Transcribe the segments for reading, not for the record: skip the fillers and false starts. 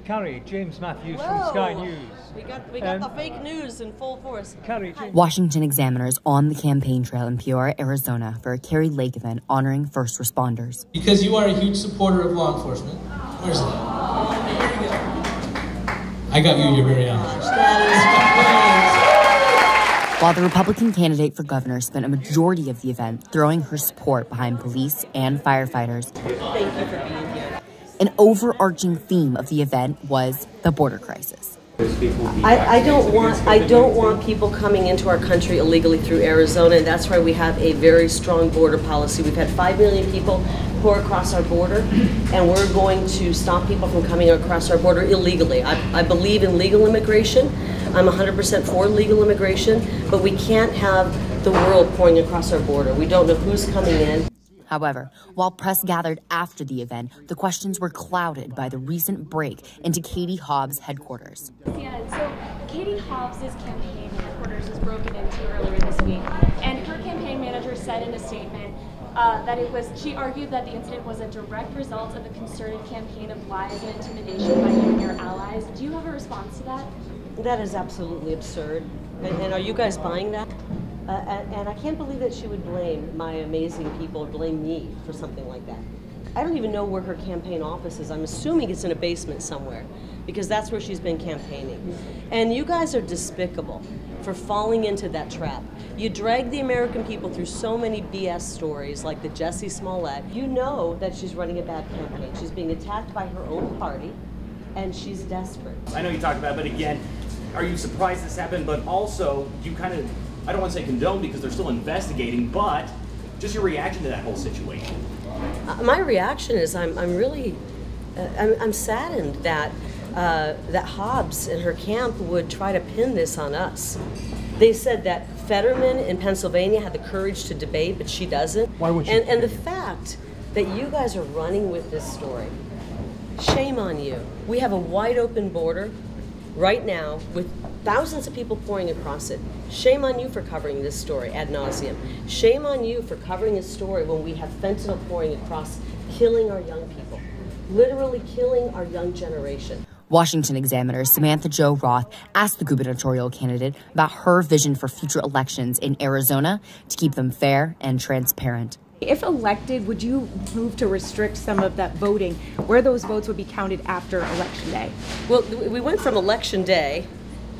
Kari, James Matthews from Sky News. We got the fake news in full force. Kari, Washington examiners on the campaign trail in Peoria, Arizona for a Kari Lake event honoring first responders. Because you are a huge supporter of law enforcement. Where's that? I got you, you're very honest. While the Republican candidate for governor spent a majority of the event throwing her support behind police and firefighters. Thank you for being here. An overarching theme of the event was the border crisis. I don't want people coming into our country illegally through Arizona, and that's why we have a very strong border policy. We've had 5 million people pour across our border, and we're going to stop people from coming across our border illegally. I believe in legal immigration. I'm 100% for legal immigration, but we can't have the world pouring across our border. We don't know who's coming in. However, while press gathered after the event, the questions were clouded by the recent break into Katie Hobbs' headquarters. Yeah, so Katie Hobbs' campaign headquarters was broken into earlier this week, and her campaign manager said in a statement she argued that the incident was a direct result of a concerted campaign of lies and intimidation by you and your allies. Do you have a response to that? That is absolutely absurd. And are you guys buying that? And I can't believe that she would blame my amazing people or blame me for something like that. I don't even know where her campaign office is. I'm assuming it's in a basement somewhere because that's where she's been campaigning. And you guys are despicable for falling into that trap. You drag the American people through so many BS stories like the Jussie Smollett. You know that she's running a bad campaign. She's being attacked by her own party, and she's desperate. I know you talked about it, but again, are you surprised this happened? But also, you kind of, I don't want to say condone because they're still investigating, but just your reaction to that whole situation. My reaction is I'm saddened that that Hobbs and her camp would try to pin this on us. They said that Fetterman in Pennsylvania had the courage to debate, but she doesn't. Why would she? And the fact that you guys are running with this story, shame on you. We have a wide open border right now with thousands of people pouring across it. Shame on you for covering this story ad nauseum. Shame on you for covering a story when we have fentanyl pouring across, killing our young people, literally killing our young generation. Washington examiner Samantha-Jo Roth asked the gubernatorial candidate about her vision for future elections in Arizona to keep them fair and transparent. If elected, would you move to restrict some of that voting, where those votes would be counted after Election Day? Well, we went from Election Day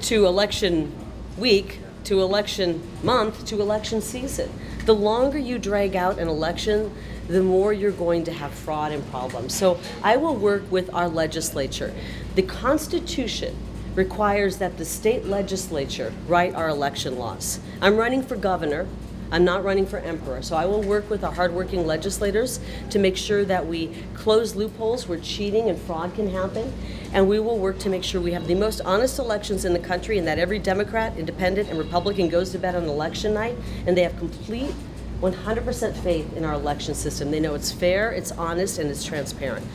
to Election Week to Election Month to Election Season. The longer you drag out an election, the more you're going to have fraud and problems. So I will work with our legislature. The Constitution requires that the state legislature write our election laws. I'm running for governor. I'm not running for emperor, so I will work with our hardworking legislators to make sure that we close loopholes where cheating and fraud can happen, and we will work to make sure we have the most honest elections in the country and that every Democrat, Independent, and Republican goes to bed on election night and they have complete 100% faith in our election system. They know it's fair, it's honest, and it's transparent.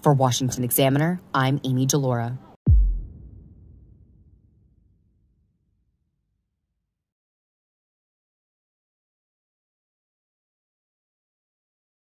For Washington Examiner, I'm Amy DeLaura.